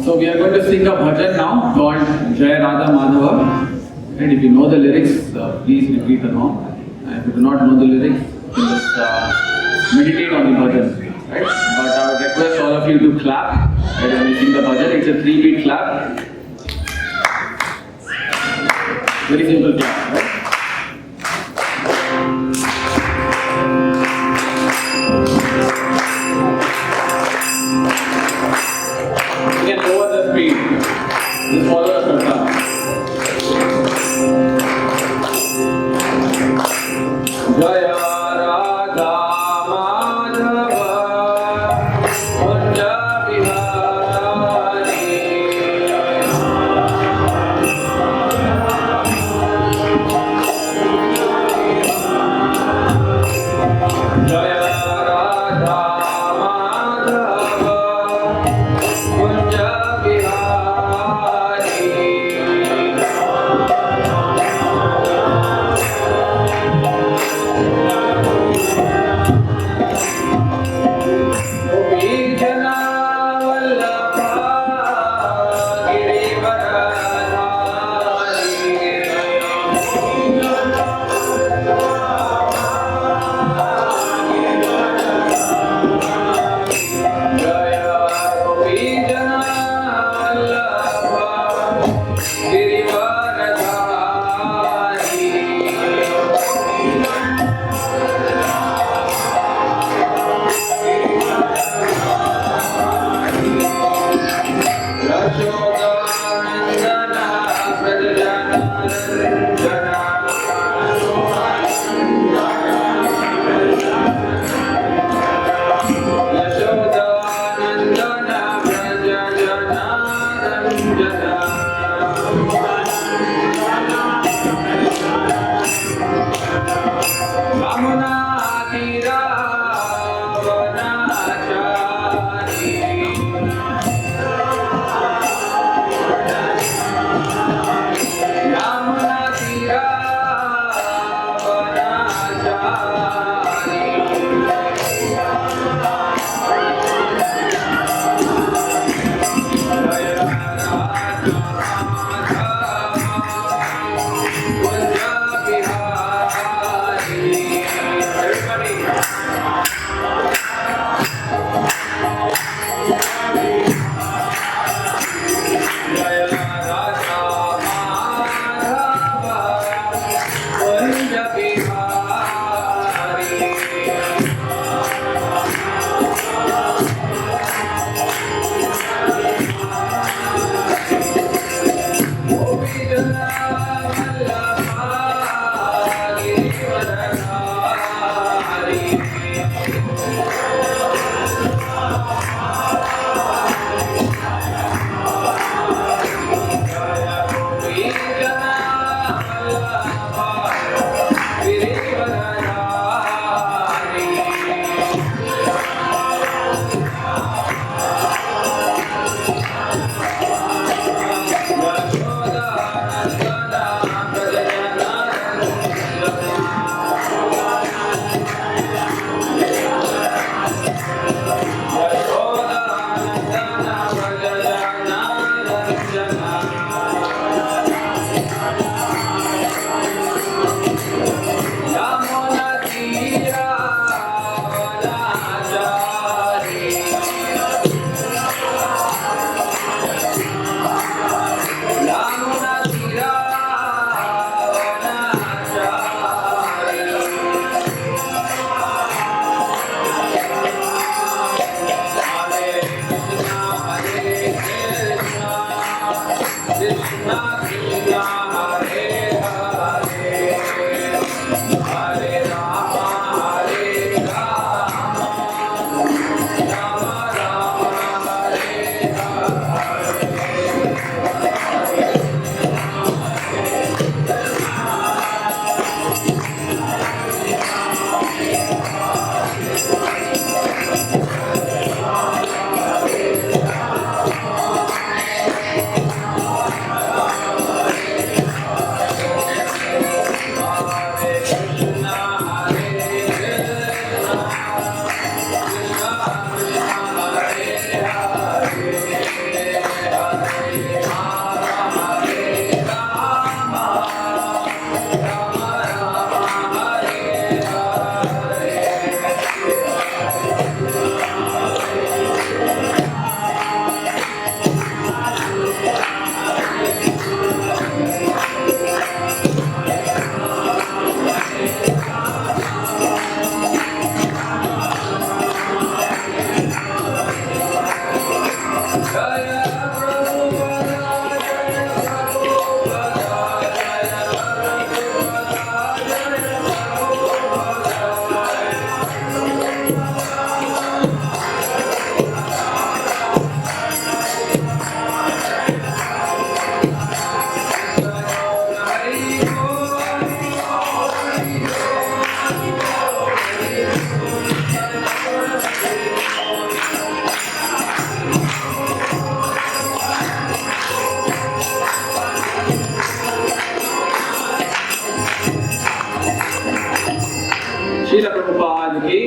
So we are going to sing a bhajan now called Jai Radha Madhava. And if you know the lyrics, please repeat along. And if you do not know the lyrics, then just meditate on the bhajan. Right? But I would request all of you to clap right, when you sing the bhajan. It's a 3-beat clap. Very simple clap. Right? You can lower the speed. Just follow the Kṛṣṇa. Jaya Radha Madhava Kunja Vihari Jaya Radha Madhava Kunja Vihari Gopijana Vallabha Girivaradhari Jaya Gopijana Vallabha Girivaradhari Yashodanandana Prajanarandana Yashodanandana Prajanarandana Vamuna Tira Vanachari Yamuna Tira Vanachari Jaya Radha Madhava Kunja Vihari. Everybody. Jaya Radha Madhava Kunja Vihari Gopijana Vallabha Girivaradhari Jaya Gopijana Vallabha Girivaradhari Yashodanandana Prajanarandana Srila Prabhupada ki.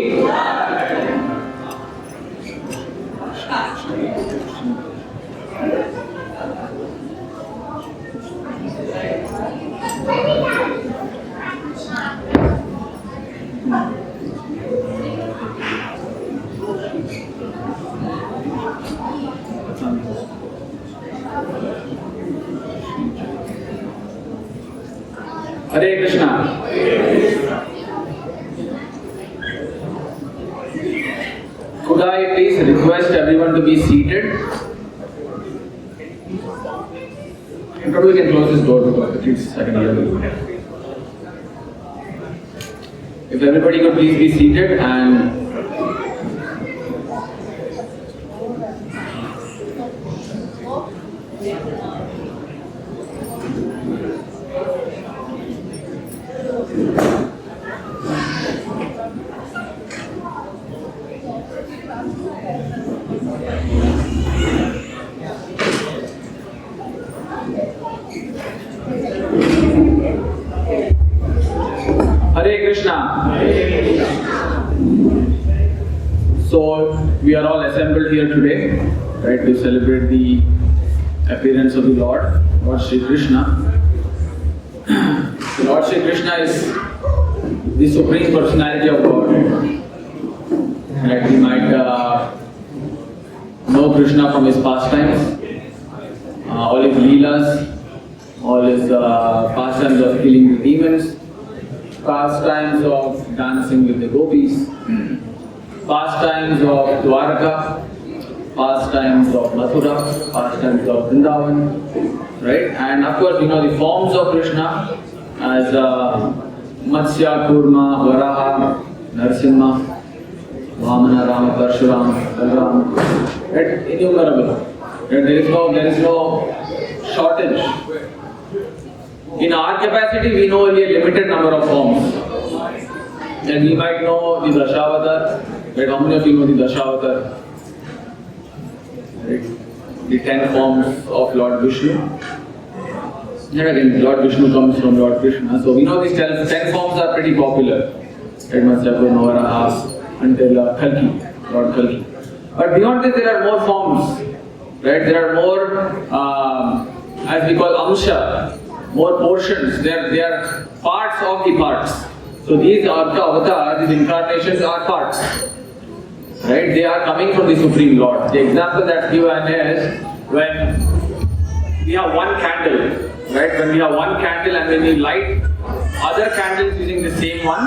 Hare Krishna. Could I please request everyone to be seated? Probably we can close this door because at least I can hear you. If everybody could please be seated and Hare Krishna. So we are all assembled here today, right, to celebrate the appearance of the Lord Shri Kṛṣṇa. The Lord Shri Kṛṣṇa is the Supreme Personality of God. Right, we might know Kṛṣṇa from his pastimes, all his leelas, all his pastimes of killing the demons, pastimes of dancing with the gopis, pastimes of Dwarka, pastimes of Mathura, pastimes of Vrindavan, right? And of course, you know the forms of Kṛṣṇa as Matsya, Kurma, Varaha, Narasimha, Vamana, Rama, Parshuram, Balaram, right? Innumerable. Right? There is no shortage. In our capacity, we know only a limited number of forms. And we might know the Dasavatar. Right? How many of you know the Dasavatar? Right? The 10 forms of Lord Vishnu. And again, Lord Vishnu comes from Lord Kṛṣṇa. So we know these 10 forms are pretty popular. Right? Matsya, Varaha, until Kalki, Lord Kalki. But beyond this, there are more forms. Right? There are more, as we call Amsha, more portions. They are parts of the parts. So these avatars, these incarnations are parts. Right? They are coming from the Supreme Lord. The example that's given is when we have one candle. Right? When we have one candle and when we light other candles using the same one,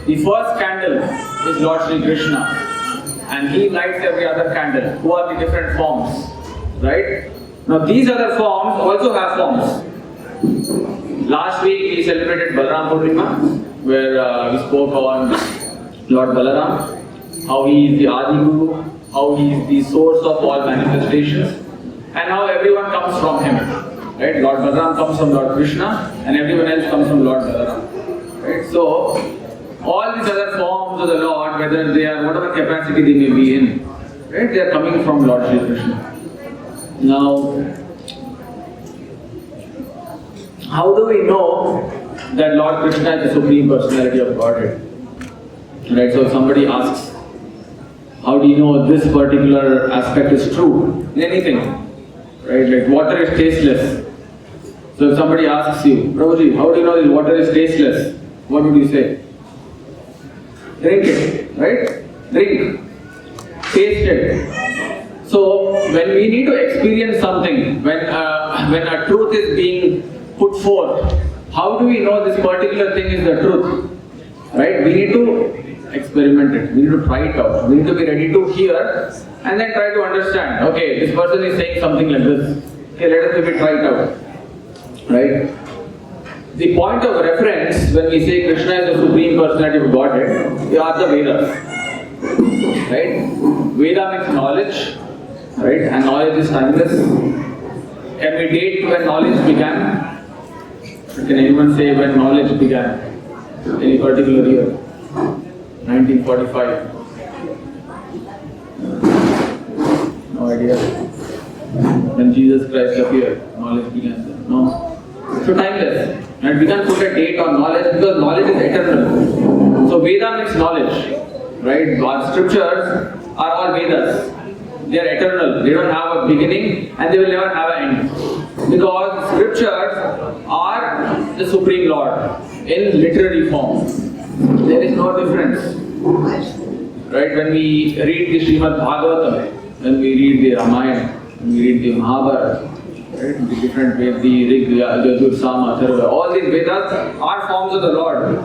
the first candle is Lord Shri Kṛṣṇa. And he lights every other candle. Who are the different forms? Right? Now these other forms also have forms. Last week we celebrated Balaram Purnima, where we spoke on Lord Balaram, how he is the Adi Guru, how he is the source of all manifestations, and how everyone comes from him. Right? Lord Balaram comes from Lord Kṛṣṇa, and everyone else comes from Lord Balaram. Right? So all these other forms of the Lord, whether they are whatever capacity they may be in, right? They are coming from Lord Shri Kṛṣṇa. Now, how do we know that Lord Kṛṣṇa is the Supreme Personality of Godhead? Right, so if somebody asks, how do you know this particular aspect is true in anything? Right, like water is tasteless. So if somebody asks you, Prabhuji, how do you know this water is tasteless? What would you say? Drink it, right? Drink. Taste it. So when we need to experience something, when a truth is being put forth, how do we know this particular thing is the truth? Right? We need to experiment it. We need to try it out. We need to be ready to hear and then try to understand. Okay, this person is saying something like this. Okay, let us maybe try it out. Right? The point of reference when we say Kṛṣṇa is the Supreme Personality of Godhead are the Vedas. Right? Veda means knowledge. Right? And knowledge is timeless. Can we date when knowledge began? Can anyone say when knowledge began? Any particular year? 1945. No idea. When Jesus Christ appeared, knowledge began. No. So timeless. And we can't put a date on knowledge because knowledge is eternal. So Veda means knowledge, right? Our scriptures are all Vedas. They are eternal. They don't have a beginning and they will never have an end. Because scriptures are the Supreme Lord in literary form. There is no difference. Right? When we read the Srimad Bhagavatam, when we read the Ramayana, when we read the Mahabharata, right? The different Vedas, the Rig, Yajur, Sama, Atharva, all these Vedas are forms of the Lord.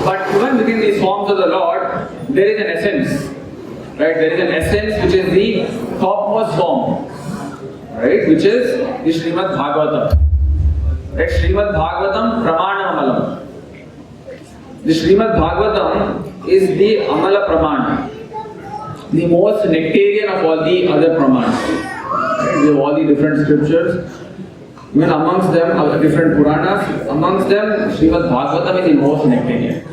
But even within these forms of the Lord, there is an essence. Right? There is an essence which is the topmost form. Right? Which is the Srimad Bhagavatam. Right? Srimad Bhagavatam Pramana Amalam. The Srimad Bhagavatam is the Amala Pramana. The most nectarian of all the other Pramanas. Right? We have all the different scriptures. Even amongst them, different Puranas, amongst them, Srimad Bhagavatam is the most nectarian.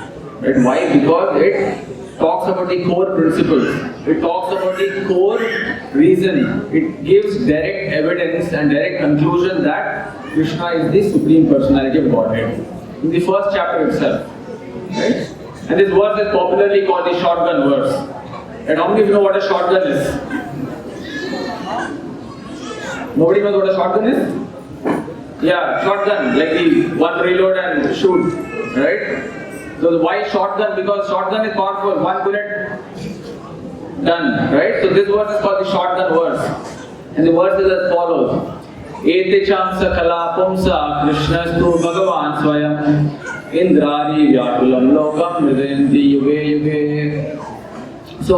Right? Why? Because it talks about the core principles. It talks about the core reason. It gives direct evidence and direct conclusion that Kṛṣṇa is the Supreme Personality of Godhead. In the first chapter itself. Right? And this verse is popularly called the shotgun verse. And how many of you know what a shotgun is? Nobody knows what a shotgun is? Yeah, shotgun, like the one reload and shoot. Right? So why shotgun? Because shotgun is powerful. One bullet, done. Right? So this verse is called the shotgun verse. And the verse is as follows. Ete chamsa kala pumsa Kṛṣṇastu Bhagavan Swayam Indrari Vyakulam Lokam Hridayanti Yuge Yuge. So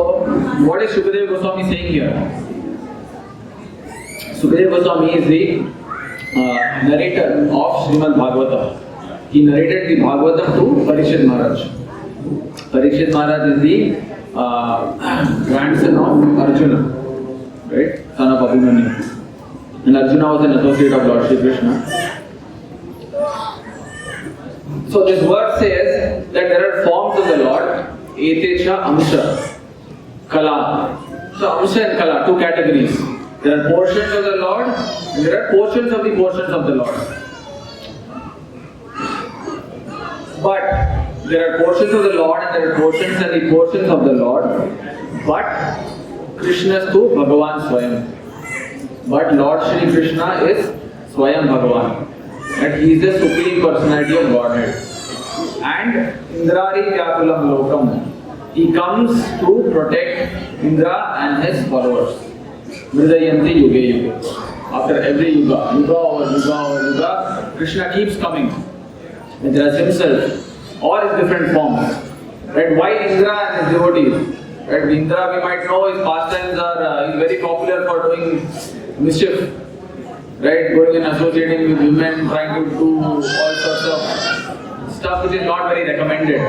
what is Shukadeva Goswami saying here? Shukadeva Goswami is the narrator of Srimad Bhagavatam. He narrated the Bhagavatam to Parikshit Maharaj. Parikshit Maharaj is the grandson of Arjuna, right? Son of Abhimanyu. And Arjuna was an associate of Lord Shri Kṛṣṇa. So this verse says that there are forms of the Lord, Etecha Amsha, Kala. So Amsha and Kala, two categories. There are portions of the Lord and there are portions of the Lord. But there are portions of the Lord and there are portions and the portions of the Lord. But Kṛṣṇastu Bhagavan Swayam. But Lord Shri Kṛṣṇa is Swayam Bhagavan. And He is the Supreme Personality of Godhead. And Indrari Vyakulam Lokam. He comes to protect Indra and his followers. Hridayanti Yuge Yuge. After every yuga, yuga over yuga over yuga, Kṛṣṇa keeps coming. And as himself, or his different forms. Right? Why Indra and his devotees? Right? Indra, we might know his pastimes are he's very popular for doing mischief. Right? Going and associating with women, trying to do all sorts of stuff which is not very recommended.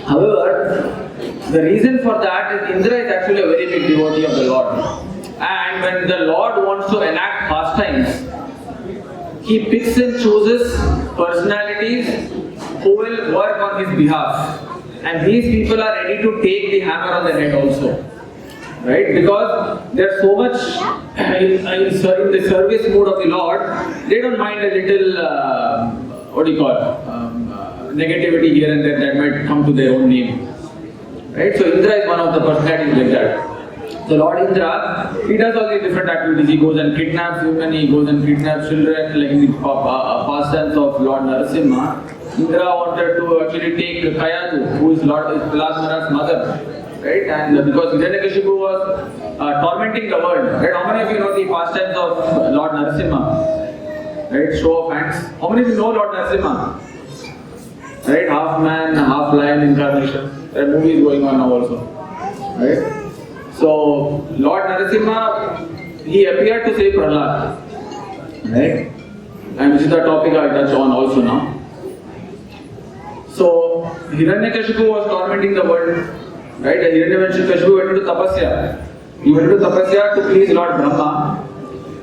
However, the reason for that is Indra is actually a very big devotee of the Lord. And when the Lord wants to enact pastimes, He picks and chooses personalities who will work on His behalf. And these people are ready to take the hammer on the head also. Right? Because they are so much in the service mood of the Lord, they don't mind a little, negativity here and there that might come to their own name. Right? So Indra is one of the personalities like that. So Lord Indra, he does all these different activities. He goes and kidnaps women, he goes and kidnaps children, like in the pastimes of Lord Narasimha. Indra wanted to actually take Kayadu, who is Lord Prahlad mother. Right? And because Hiranyakashipu was tormenting the world. Right? How many of you know the pastimes of Lord Narasimha? Right? Show of hands. How many of you know Lord Narasimha? Right? Half man, half lion incarnation. There are movies going on now also. Right? So, Lord Narasimha, he appeared to save Prahlad. Right? And this is the topic I'll touch on also now. So, Hiranyakashipu was tormenting the world. Right? And Hiranyakashipu went into tapasya. He went into tapasya to please Lord Brahma.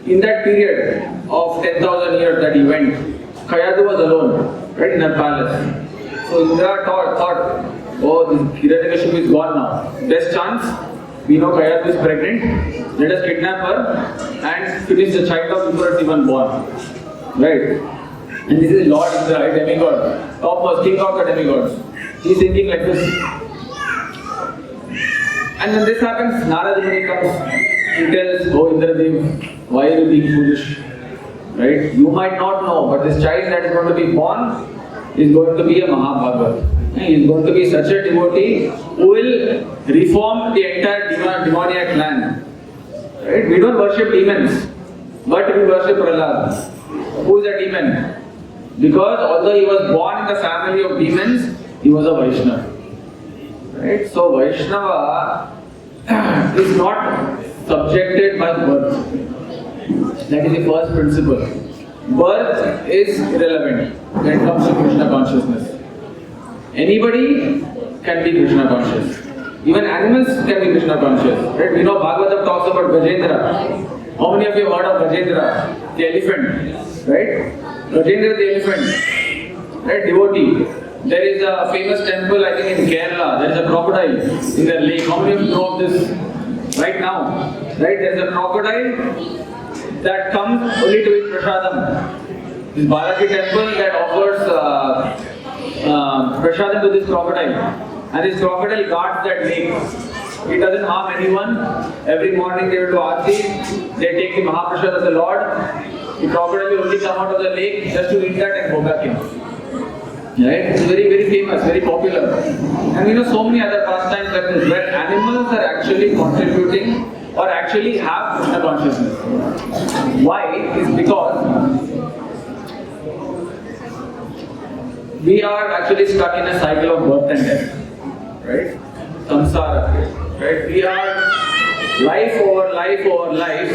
In that period of 10,000 years that he went, Kayadu was alone, right, in her palace. So Indra thought, oh, this Hiranyakashipu is gone now. Best chance. We know Kayadu is pregnant, let us kidnap her and finish the child off before it's even born. Right? And this is Lord Indra, demigod, topmost king of the demigods. He's thinking like this. And when this happens, Narada Muni comes. He tells, "Oh Indradev, why are you being foolish? Right? You might not know, but this child that is going to be born is going to be a Mahabhagavat. He is going to be such a devotee who will reform the entire demoniac clan. Right? We don't worship demons, but we worship Prahlad. Who is a demon? Because although he was born in the family of demons, he was a Vaishnava. Right? So Vaishnava is not subjected by birth. That is the first principle. Birth is irrelevant when it comes to Kṛṣṇa consciousness. Anybody can be Kṛṣṇa conscious. Even animals can be Kṛṣṇa conscious. Right? We know Bhagavatam talks about Gajendra. How many of you have heard of Gajendra? The elephant. Right? Gajendra the elephant. Right? Devotee. There is a famous temple, I think in Kerala. There is a crocodile in the lake. How many of you know of this? Right now. Right? There is a crocodile that comes only to eat prasadam. This Balaji temple that offers prasadam to this crocodile. And this crocodile guards that lake. It doesn't harm anyone. Every morning they will do aarti. They take the Mahaprasad of the Lord. The crocodile will only come out of the lake just to eat that and go back in. Right? It's very, very famous, very popular. And we know so many other pastimes like this where animals are actually contributing or actually have Kṛṣṇa consciousness. Why? Is because we are actually stuck in a cycle of birth and death. Right? Samsara. Right? We are life over life over life.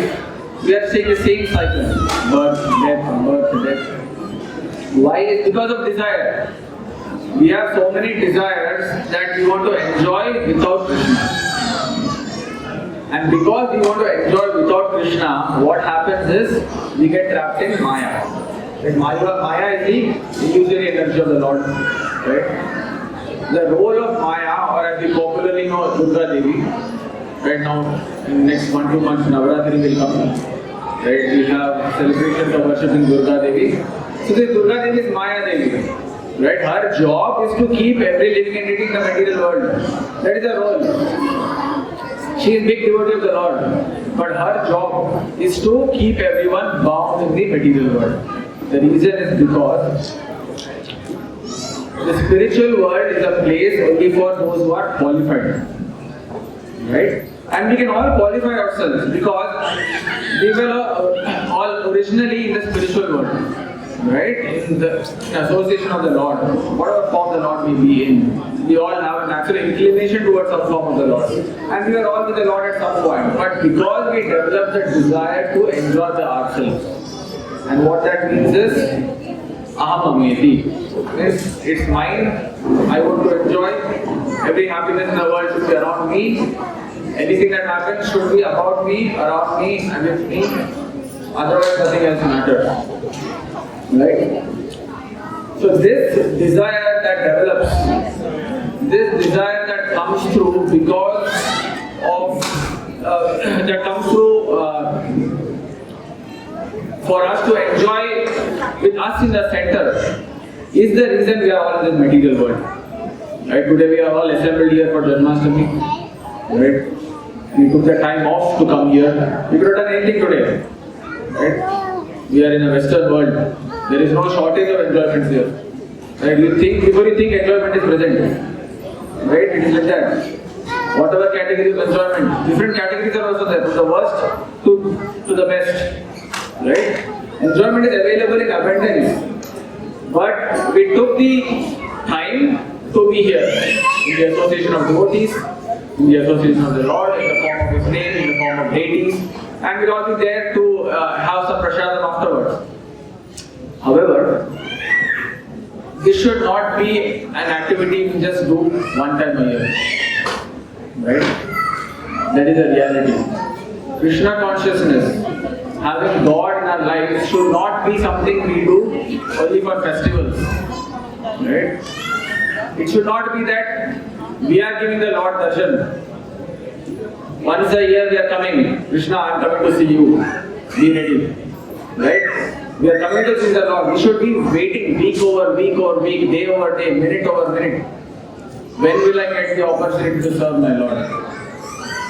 We are saying the same cycle. Birth, death, birth, death. Why? It's because of desire. We have so many desires that we want to enjoy without Kṛṣṇa. And because we want to enjoy without Kṛṣṇa, what happens is we get trapped in Maya. Like Maya is the illusory energy of the Lord. Right? The role of Maya, or as we popularly know, Durga Devi. Right now, in the next 1-2 months, Navratri will come. Right? We have celebrations of worshipping Durga Devi. So this Durga Devi is Maya Devi. Right? Her job is to keep every living entity in the material world. That is her role. She is big devotee of the Lord. But her job is to keep everyone bound in the material world. The reason is because the spiritual world is a place only for those who are qualified. Right? And we can all qualify ourselves because we were all originally in the spiritual world. Right? In the association of the Lord, whatever form the Lord may be in, we all have a natural inclination towards some form of the Lord. And we are all with the Lord at some point. But because we develop the desire to enjoy the ourselves, and what that means is, ahamameti. It's mine, I want to enjoy, every happiness in the world should be around me, anything that happens should be about me, around me, and with me, otherwise nothing else matters. Right? So this desire that develops, this desire that comes through because of, that comes through for us to enjoy with us in the center, is the reason we are all in this material world. Right? Today we are all assembled here for Janmashtami. Right? We took the time off to come here. We could have done anything today. Right? We are in a Western world. There is no shortage of enjoyment here. Right? Before you think enjoyment is present. Right? It is like that. Whatever category of enjoyment, different categories are also there, from the worst to the best. Right? Enjoyment is available in abundance. But we took the time to be here. In the association of devotees, in the association of the Lord, in the form of His name, in the form of deities. And we'll all be there to have some prasadam afterwards. However, this should not be an activity we just do one time a year. Right? That is the reality. Kṛṣṇa consciousness, having God in our lives, should not be something we do only for festivals. Right? It should not be that we are giving the Lord darshan. Once a year we are coming. Kṛṣṇa, I am coming to see you. Be ready. Right? We are coming to see the Lord. We should be waiting week over week over week, day over day, minute over minute. when will I get the opportunity to serve my Lord?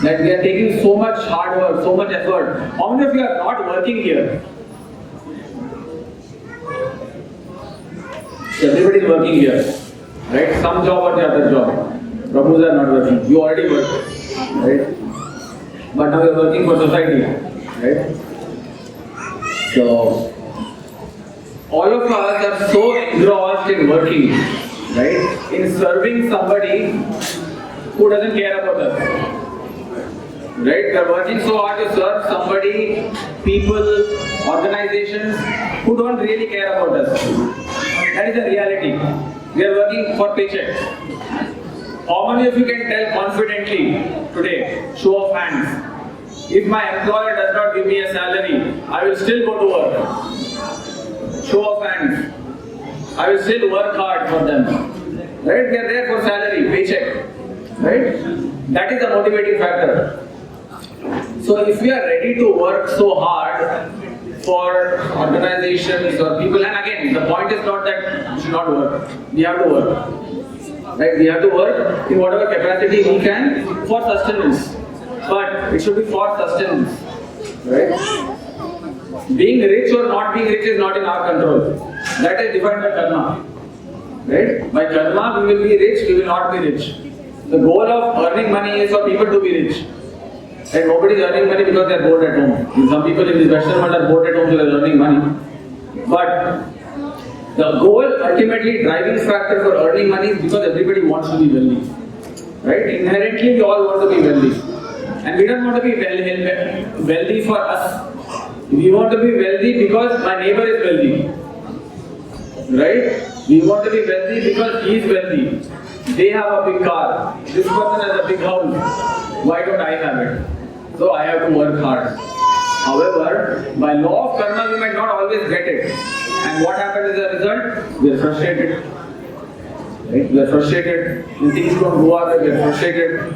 That we are taking so much hard work, so much effort. How many of you are not working here? Everybody is working here, right? Some job or the other job. Prabhus are not working. You already work, right? But now you are working for society, right? So, all of us are so engrossed in working, right? In serving somebody who doesn't care about us. Right? We are working so hard to serve somebody, people, organizations who don't really care about us. That is the reality. We are working for paychecks. How many of you can tell confidently today, show of hands, if my employer does not give me a salary, I will still go to work. Show of hands. I will still work hard for them. Right? We are there for salary, paycheck. Right? That is the motivating factor. So if we are ready to work so hard for organizations or people, and again, the point is not that we should not work. We have to work. Right? We have to work in whatever capacity we can for sustenance. But it should be for sustenance. Right? Being rich or not being rich is not in our control. That is defined by karma. Right? By karma, we will be rich, we will not be rich. The goal of earning money is for people to be rich. And nobody is earning money because they are bored at home. And some people in this Western world are bored at home, so they are earning money. But the goal, ultimately driving factor for earning money is because everybody wants to be wealthy. Right? Inherently, we all want to be wealthy. And we don't want to be wealthy for us. We want to be wealthy because my neighbor is wealthy. Right? We want to be wealthy because he is wealthy. They have a big car. This person has a big house. Why don't I have it? So I have to work hard. However, by law of karma, we might not always get it. And what happens as a result? We are frustrated. Right? We are frustrated. When things don't go our way, we are frustrated.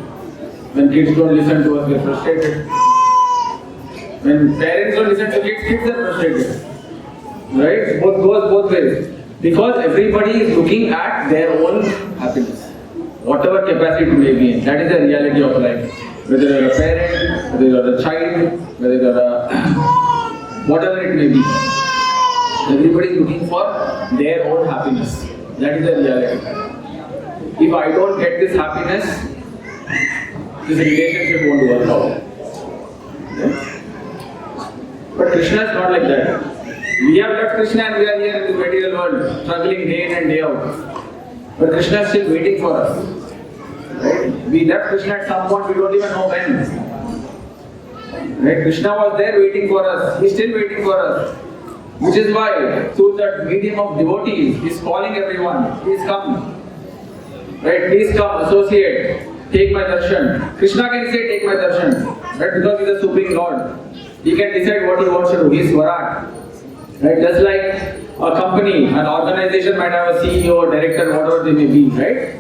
When kids don't listen to us, we are frustrated. When parents don't listen to kids, kids are frustrated. Right? Both goes both ways. Because everybody is looking at their own happiness. Whatever capacity may be in. That is the reality of life. Whether you are a parent, whether you are a child, whether you are a whatever it may be. Everybody is looking for their own happiness. That is the reality. If I don't get this happiness, this relationship won't work out. Okay? But Kṛṣṇa is not like that. We have left Kṛṣṇa and we are here in this material world, struggling day in and day out. But Kṛṣṇa is still waiting for us. Right? We left Kṛṣṇa at some point, we don't even know when. Right? Kṛṣṇa was there waiting for us. He is still waiting for us. Which is why, through that medium of devotees, he is calling everyone. Please come. Right? Please come, associate. Take my darshan. Kṛṣṇa can say, take my darshan. Right? Because he is the Supreme Lord. He can decide what he wants to do. He is Swarat. Right? Just like a company, an organization might have a CEO, director, whatever they may be, right?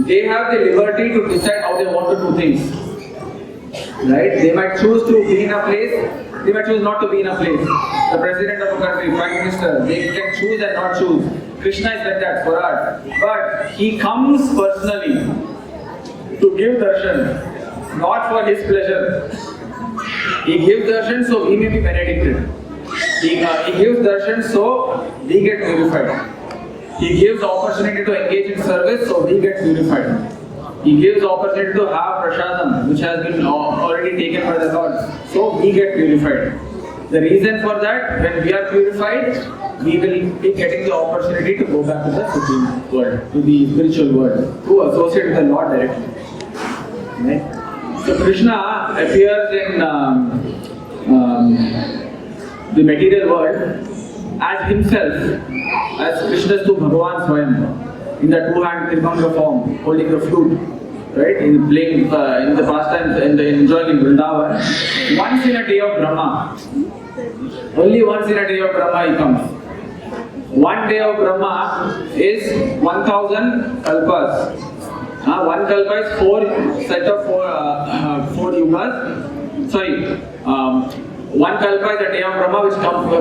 They have the liberty to decide how they want to do things. Right? They might choose to be in a place, they might choose not to be in a place. The president of a country, prime minister, they can choose and not choose. Kṛṣṇa is like that, Swarat. But he comes personally to give darshan, not for his pleasure. He gives darshan so we may be benedicted. He gives darshan so we get purified. He gives opportunity to engage in service so we get purified. He gives opportunity to have prasadam, which has been already taken by the Lord, so we get purified. The reason for that, when we are purified, we will be getting the opportunity to go back to the supreme world, to the spiritual world, to associate with the Lord directly. Right? So Kṛṣṇa appears in the material world as himself, as Krishnastu Bhagavan Swayam, in the two-hand Tirmanga form, holding the flute, right, in playing in the pastimes, enjoying in Vrindavan. Once in a day of Brahma, only once in a day of Brahma he comes. One day of Brahma is 1000 kalpas. One kalpa is four yugas. Sorry. One kalpa is a day of Brahma which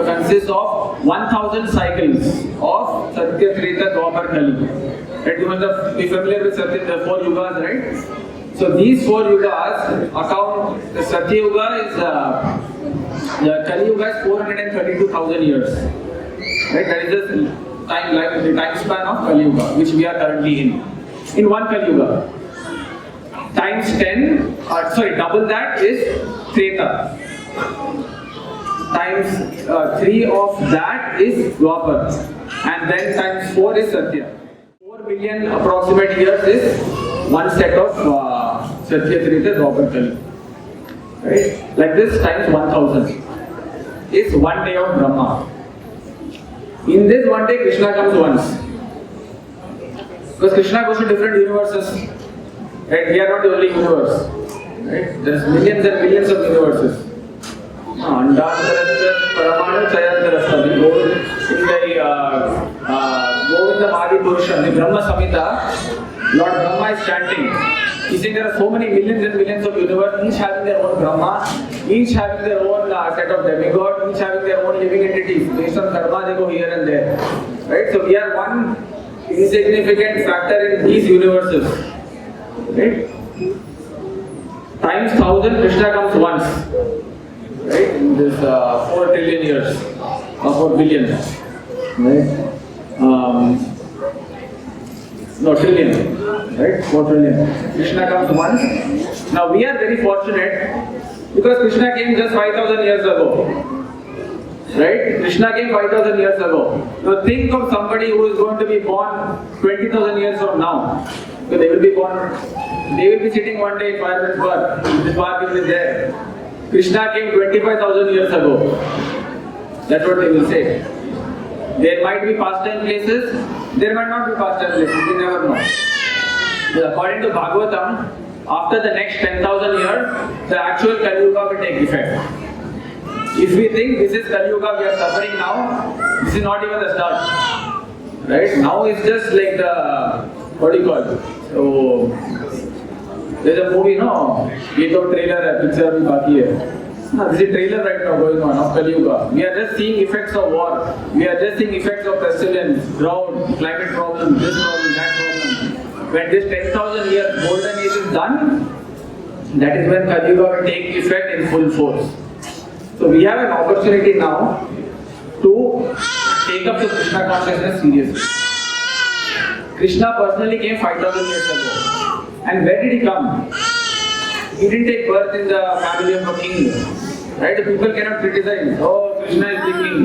consists of 1000 cycles of Satya, Treta, Dwapar, Kali. Right? You must be familiar with the 4 yugas, right? So these 4 yugas account, the Satya Yuga is, the Kali Yuga is 432,000 years. Right? That is the time span of Kali Yuga, which we are currently in. In one Kali Yuga. Times 10, double that is Treta. Times 3 of that is Dwapar. And then times 4 is Satya. 4 billion approximate years is one set of Satya, Treta, Dwapar, Kali. Right? Like this times 1000 is one day of Brahma. In this one day, Kṛṣṇa comes once. Because Kṛṣṇa goes to different universes. Right? We are not the only universe. Right? There is millions and millions of universes. Andantarasya Paramanu Chayantarasya. We go in the Govinda Adi Purusha, the Brahma Samhita, Lord Brahma is chanting. He says there are so many millions and millions of universes, each having their own Brahma, each having their own set of demigods, each having their own living entities. Based on karma, they go here and there. Right? So we are one insignificant factor in these universes. Right? Times 1000, Kṛṣṇa comes once. Right? This 4 trillion years, or 4 billion. Right? No, trillion. Right? 4 trillion. Kṛṣṇa comes once. Now we are very fortunate because Kṛṣṇa came just 5,000 years ago. Right? Kṛṣṇa came 5,000 years ago. Now think of somebody who is going to be born 20,000 years from now. So they will be sitting one day in Fireman's Park. This park will be there. Kṛṣṇa came 25,000 years ago. That's what they will say. There might be pastime places, there might not be pastime places, we never know. But according to Bhagavatam, after the next 10,000 years, the actual Kali Yuga will take effect. If we think this is Kali Yuga, we are suffering now, this is not even the start. Right? Now it's just like the, what do you call it? So, there's a movie, no? Ye to trailer, picture bhi baki hai. This is trailer right now going on of Kali Yuga. We are just seeing effects of war. We are just seeing effects of pestilence, drought, climate problem, this problem, that problem. When this 10,000 years golden age is done, that is when Kali Yuga will take effect in full force. So we have an opportunity now to take up the Kṛṣṇa consciousness seriously. Kṛṣṇa personally came 5,000 years ago. And where did he come? He didn't take birth in the family of a king. Right? The people cannot criticize. Oh, Kṛṣṇa is the king.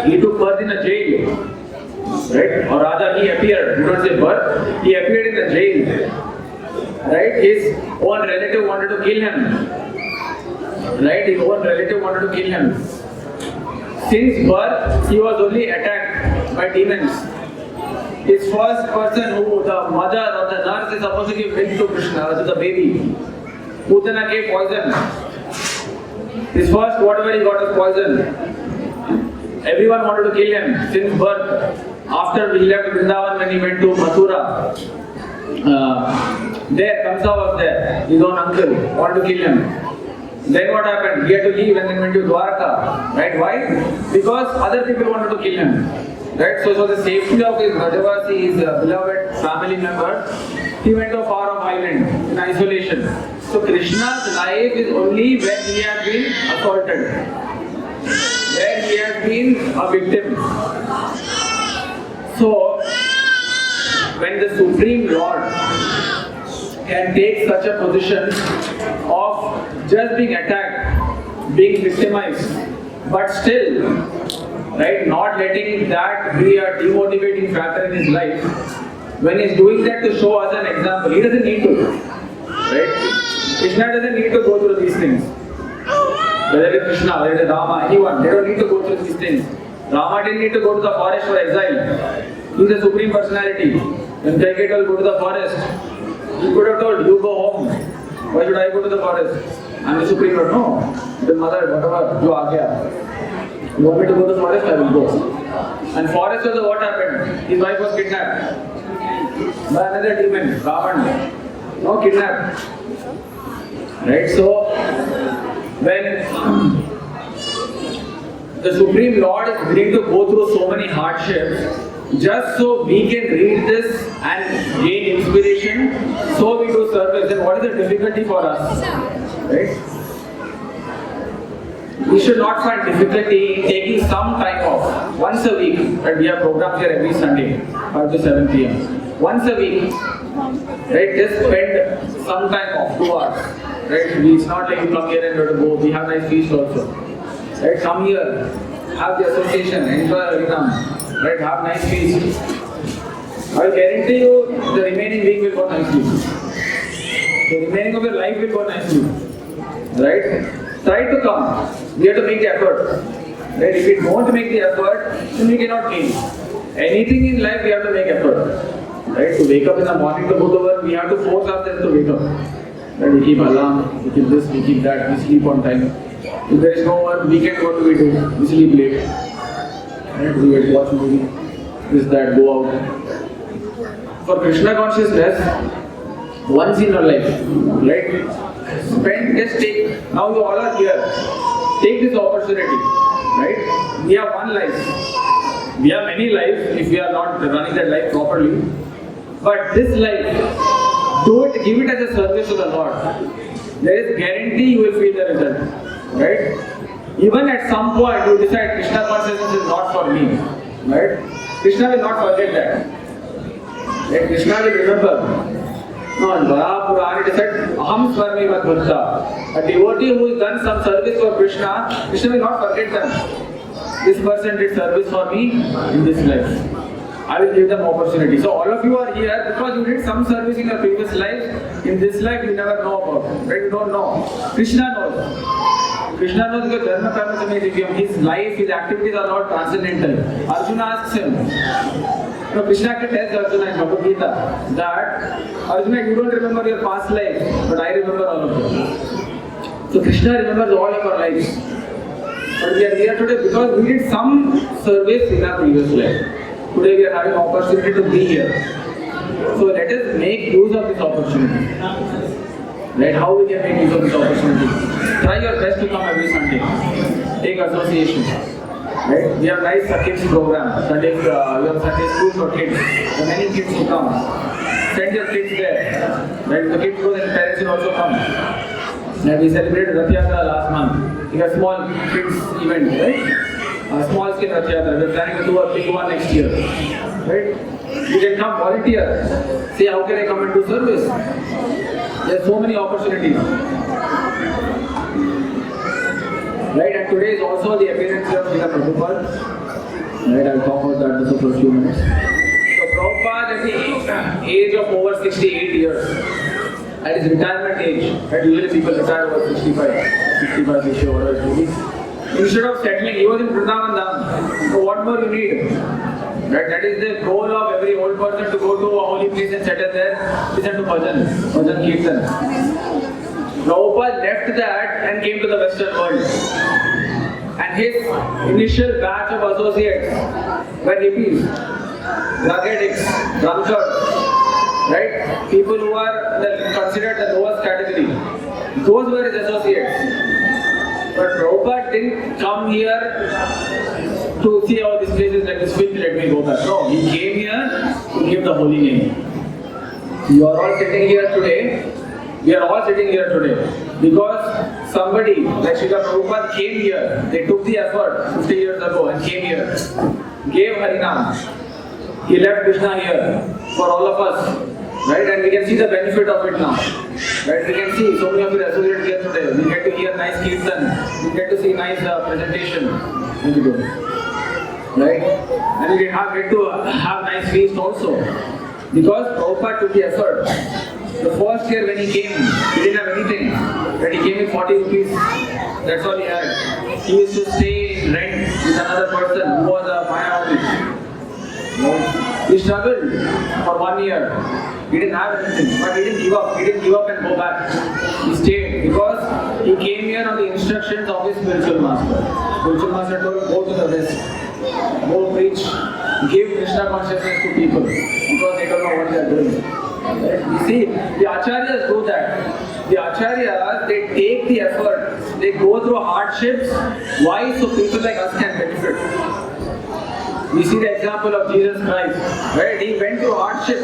He took birth in a jail. Right? Or rather, he appeared. You don't say birth. He appeared in the jail. Right? His own relative wanted to kill him. Right? His own relative wanted to kill him. Since birth, he was only attacked by demons. His first person who the mother or the nurse is supposed to give milk to Kṛṣṇa, to the baby, Putana gave poison. His first whatever he got was poison. Everyone wanted to kill him since birth. After he left Vrindavan, when he went to Mathura, there Kṛṣṇa was there, his own uncle, wanted to kill him. Then what happened? He had to leave and then went to Dwarka. Right? Why? Because other people wanted to kill him. Right? So the safety of his Rajavasi, his beloved family members, he went to a far off island in isolation. So Kṛṣṇa's life is only when he has been assaulted, when he has been a victim. So when the Supreme Lord can take such a position of just being attacked, being victimized, but still, right, not letting that be a demotivating factor in his life, when he's doing that to show us an example, he doesn't need to, right? Kṛṣṇa doesn't need to go through these things. Whether it's Kṛṣṇa, whether it's Rama, anyone, they don't need to go through these things. Rama didn't need to go to the forest for exile. He's the Supreme Personality. When Kaikeyi will go to the forest, he could have told, you go home. Why should I go to the forest? I'm the Supreme Lord. No. The mother, whatever, jo aa gaya. You want me to go to the forest? I will go. And forest also what happened? His wife was kidnapped by another demon, Ravan. No, kidnapped. Right? So, when the Supreme Lord is willing to go through so many hardships, just so we can read this and gain inspiration, so we do service. Then what is the difficulty for us? Right? We should not find difficulty in taking some time off. Once a week, right? We have programs here every Sunday, 5 to 7 p.m. Once a week, right? Just spend some time off, 2 hours. Right? It's not like you come here and you have to go. We have nice feast also. Right? Come here, have the association, enjoy Harinam, right? Have nice feast. I will guarantee you the remaining week will go nicely. The remaining of your life will go nicely. Right? Try to come. We have to make the effort. Right? If we don't make the effort, then we cannot gain. Anything in life we have to make effort. Right? To wake up in the morning to go to work, we have to force ourselves to wake up. Right? We keep alarm, we keep this, we keep that, we sleep on time. If there is no work, weekend what do? We sleep late. Right? We watch movie, this, that, go out. For Kṛṣṇa consciousness, once in your life, right? Now you all are here. Take this opportunity, right? We have one life. We have many lives if we are not running that life properly. But this life, do it, give it as a service to the Lord. There is guarantee you will feel the result, right? Even at some point you decide Kṛṣṇa consciousness is not for me, right? Kṛṣṇa will not forget that. Right? Kṛṣṇa will remember. No, Purana said, Aham Swarmi Mat Bhakta. A devotee who has done some service for Kṛṣṇa, Kṛṣṇa will not forget them. This person did service for me in this life. I will give them opportunity. So all of you are here because you did some service in your previous life. In this life you never know about. Right? You don't know. Kṛṣṇa knows. Kṛṣṇa knows because Janmashtami, his life, his activities are not transcendental. Arjuna asks him. No, Kṛṣṇa can tell Arjuna in Bhagavad Gita that Arjuna, you don't remember your past life, but I remember all of them. So Kṛṣṇa remembers all of our lives. But we are here today because we did some service in our previous life. Today we are having opportunity to be here. So let us make use of this opportunity. Right? How we can make use of this opportunity? Try your best to come every Sunday. Take association. Right? We have nice kids program. Sunday, we have Sunday school for kids. So many kids will come. Send your kids there. Right? The kids go, then parents will also come. And we celebrated Rath Yatra last month. We have small kids event, right? Small scale Rath Yatra. We are planning to do a big one next year. Right? You can come volunteer. Say, how can I come and do service? There are so many opportunities. Right, and today is also the appearance of Srila Prabhupada. Right, I'll talk about that also for a few minutes. So Prabhupada at the age of over 68 years, at his retirement age, right, usually people retire over 65, 60, whatever it may be. Instead of settling, he was in Vrindavan Dham. So what more you need? Right, that is the goal of every old person, to go to a holy place and settle there, listen to bhajan kirtan. Prabhupada left that and came to the Western world. And his initial batch of associates were hippies, drug addicts, drunkards, right? People who are considered the lowest category. Those were his associates. But Prabhupada didn't come here to see how this place is like this filthy, let me go back. No, he came here to give the holy name. You are all sitting here today. We are all sitting here today because somebody like Srila Prabhupada came here. They took the effort 50 years ago and came here, gave Harinam. He left Kṛṣṇa here for all of us, right? And we can see the benefit of it now, right? We can see so many of you associates here today. We get to hear nice kirtan, we get to see nice presentation, right? And we get to have nice feast also because Prabhupada took the effort. The first year when he came, he didn't have anything. When he came with 40 rupees, that's all he had. He used to stay in rent with another person who was a Mayavadi. He struggled for 1 year. He didn't have anything, but he didn't give up. He didn't give up and go back. He stayed because he came here on the instructions of his spiritual master. Spiritual master told him, go to the west, go preach, give Kṛṣṇa consciousness to people because they don't know what they are doing. You see, the acharyas do that. The acharyas, they take the effort, they go through hardships. Why? So people like us can benefit. We see the example of Jesus Christ, right? He went through hardship,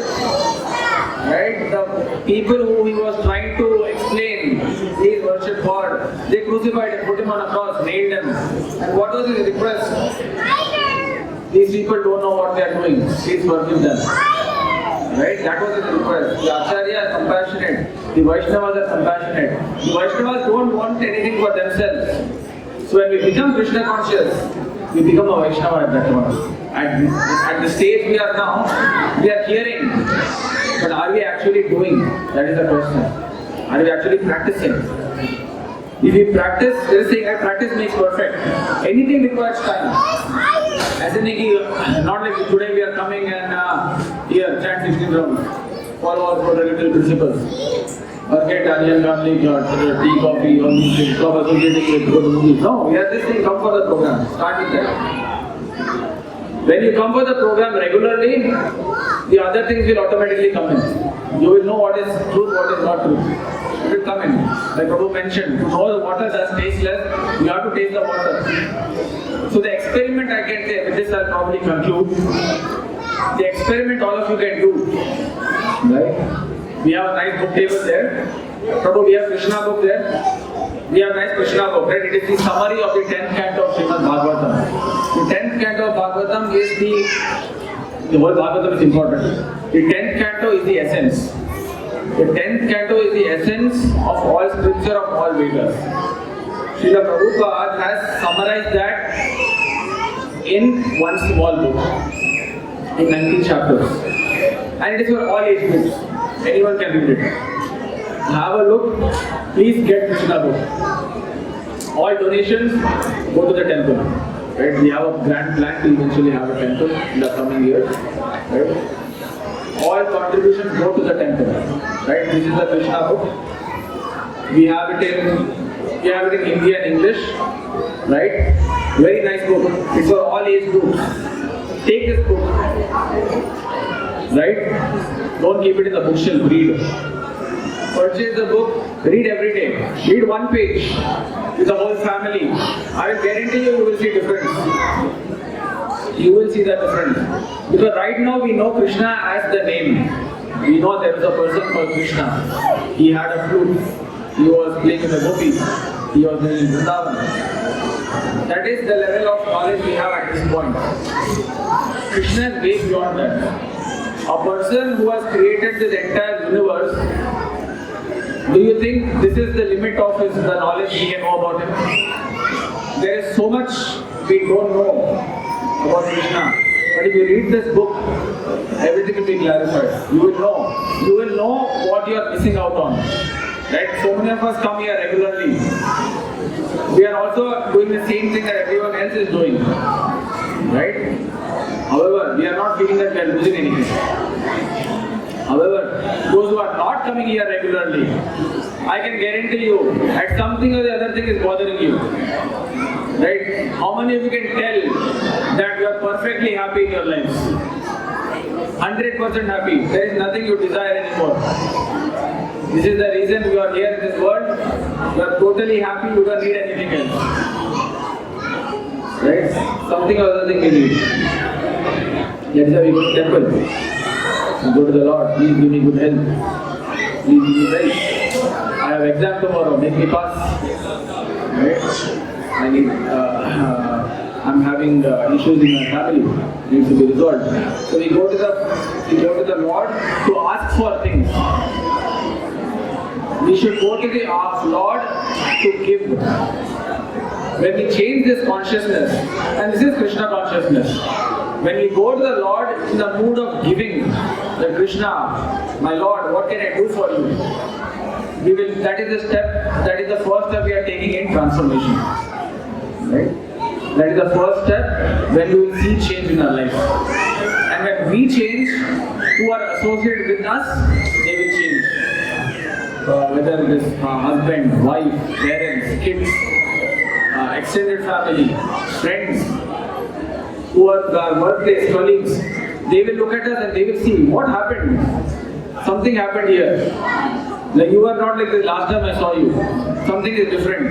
right? The people who he was trying to explain, please worship God, they crucified him, put him on a cross, nailed him. And what was his request? These people don't know what they are doing, please forgive them. Right? That was his request. The Acharya is compassionate. The Vaishnavas are compassionate. The Vaishnavas don't want anything for themselves. So when we become Krishna conscious, we become a Vaishnava at that point. At the stage we are now, we are hearing, but are we actually doing? That is the question. Are we actually practicing? If we practice, there is saying that practice makes perfect. Anything requires time. As in, not like today we are coming and here, chant 16 rounds, follow our protocol principles. Or get onion, garlic, tea, coffee, or music, stop associating with go to movies. No, we are just saying come for the program. Start with that. When you come for the program regularly, the other things will automatically come in. You will know what is truth, what is not truth. It will come in. Like Prabhu mentioned, to know the water does tasteless, you have to taste the water. So the experiment I can say, with this I'll probably conclude. The experiment all of you can do. Right? We have a nice book table there. Prabhu, we have Kṛṣṇa book there. We have nice Kṛṣṇa book, right? It is the summary of the 10th canto of Srimad Bhagavatam. The 10th canto of Bhagavatam is the whole Bhagavatam is important. The 10th canto is the essence. The 10th canto is the essence of all scripture, of all Vedas. Srila Prabhupada has summarized that in one small book, in 19 chapters. And it is for all age groups. Anyone can read it. Have a look. Please get Kṛṣṇa book. All donations go to the temple. Right? We have a grand plan to eventually have a temple in the coming years. Right? All contributions go to the temple. Right? This is the Kṛṣṇa book. We have it in Hindi and English. Right? Very nice book. It's for all age groups. Take this book. Right? Don't keep it in the bookshelf. Read. Purchase the book. Read every day. Read one page with the whole family. I will guarantee you will see difference. You will see the difference. Because right now we know Kṛṣṇa as the name. We know there is a person called Kṛṣṇa. He had a flute. He was playing in the gopis. He was in Vrindavan. That is the level of knowledge we have at this point. Kṛṣṇa is way beyond that. A person who has created this entire universe, do you think this is the limit of the knowledge we can know about him? There is so much we don't know about Kṛṣṇa. But if you read this book, everything will be clarified. You will know. You will know what you are missing out on. Right? So many of us come here regularly. We are also doing the same thing that everyone else is doing. Right? However, we are not feeling that we are losing anything. However, those who are not coming here regularly, I can guarantee you that something or the other thing is bothering you. Right? How many of you can tell that you are perfectly happy in your lives? 100% happy. There is nothing you desire anymore. This is the reason you are here in this world. You are totally happy, you don't need anything else. Right? Something or other thing you need. Let's say we go to temple. We go to the Lord, please give me good health. Please give me wealth. I have exam tomorrow, make me pass. Right? I'm having issues in my family, needs to be resolved. So we go to the Lord to ask for things. We should go to the Lord to give. When we change this consciousness, and this is Kṛṣṇa consciousness, when we go to the Lord in the mood of giving, the Kṛṣṇa, my Lord, what can I do for you? That is the step, that is the first step we are taking in transformation. Right? That is the first step when we will see change in our life. And when we change, who are associated with us, they will change. Whether it is husband, wife, parents, kids, extended family, friends, who are our workplace colleagues, they will look at us and they will see what happened. Something happened here. Like you are not like the last time I saw you. Something is different.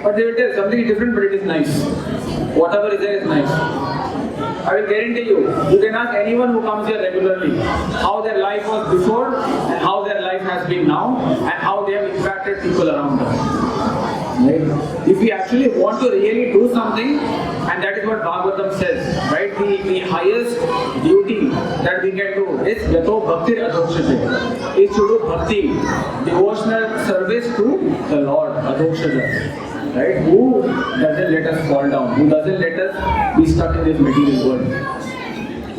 But they will tell something is different, but it is nice. Whatever is there is nice. I will guarantee you, you can ask anyone who comes here regularly how their life was before and how their life has been now and how they have impacted people around them. Right? If we actually want to really do something, and that is what Bhagavatam says, right? The highest duty that we can do is yato bhakti adhokshate, is to do bhakti, devotional service to the Lord, adhokshate. Right? Who doesn't let us fall down? Who doesn't let us be stuck in this material world?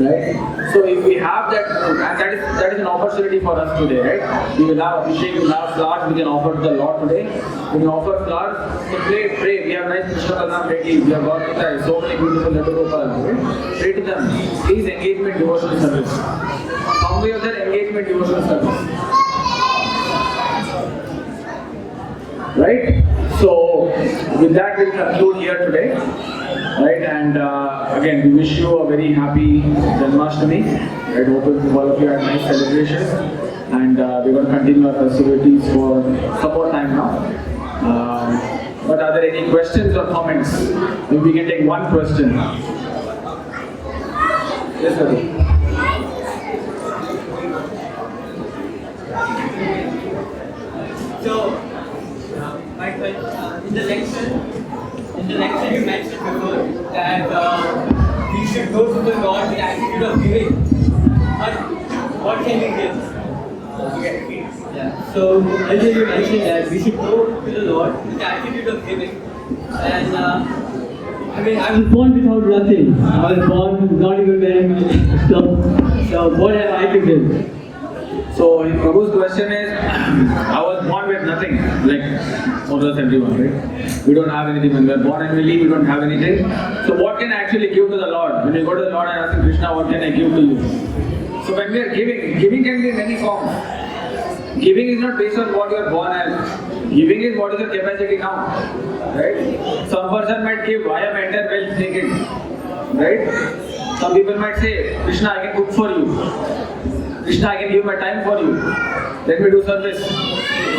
Right? So if we have that, and that is an opportunity for us today, right? We will have Abhishek, we will have flowers we can offer to the Lord today. We can offer flowers, so pray. We have nice Kṛṣṇa Karna ladies, we have got so many beautiful Laddu Gopal. Right? Pray to them. Please engagement devotional service. Some way of that engagement devotional service. Right? So with that we'll conclude here today. Right, and again we wish you a very happy Janmashtami. Right, hope all of you had nice celebrations, and we're going to continue our festivities for some more time now. But are there any questions or comments? Maybe we can take one question. Yes, sir. So, my question, in the lecture you mentioned before that we should go to the Lord with the attitude of giving. But what can we give? Yeah. So earlier you mentioned that we should go to the Lord with the attitude of giving. And I was born without nothing. I was born not even wearing my so what have I to give? So Prabhu's question is, I was born with nothing, like more or less everyone, right? We don't have anything. When we are born and we leave, we don't have anything. So what can I actually give to the Lord? When we go to the Lord and ask him, Kṛṣṇa, what can I give to you? So when we are giving can be in any form. Giving is not based on what you are born as. Giving is what is your capacity now, right? Some person might give, I am entire wealth naked, right? Some people might say, Kṛṣṇa, I can cook for you. Kṛṣṇa, I can give my time for you. Let me do service.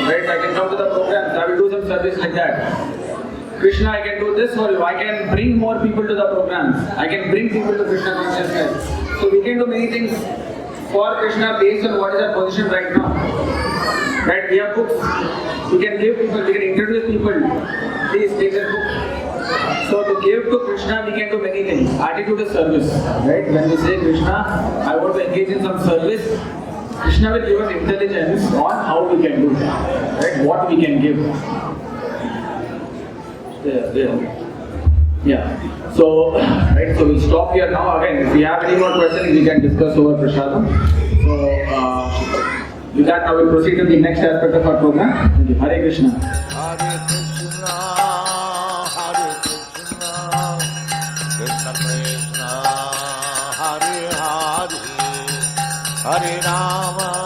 Right? I can come to the programs. I will do some service like that. Kṛṣṇa, I can do this for you. I can bring more people to the programs. I can bring people to Kṛṣṇa consciousness. So we can do many things for Kṛṣṇa based on what is our position right now. Right? We have books. We can give people. We can introduce people. Please take this book. So to give to Kṛṣṇa, we can do many things. Attitude is service, right? When we say Kṛṣṇa, I want to engage in some service, Kṛṣṇa will give us intelligence on how we can do that, right? What we can give. Yeah. So, right. So we'll stop here now. Again, if we have any more questions, we can discuss over Prasadam. So, with that, now we'll proceed to the next aspect of our program. Hare Krishna. Hare Rama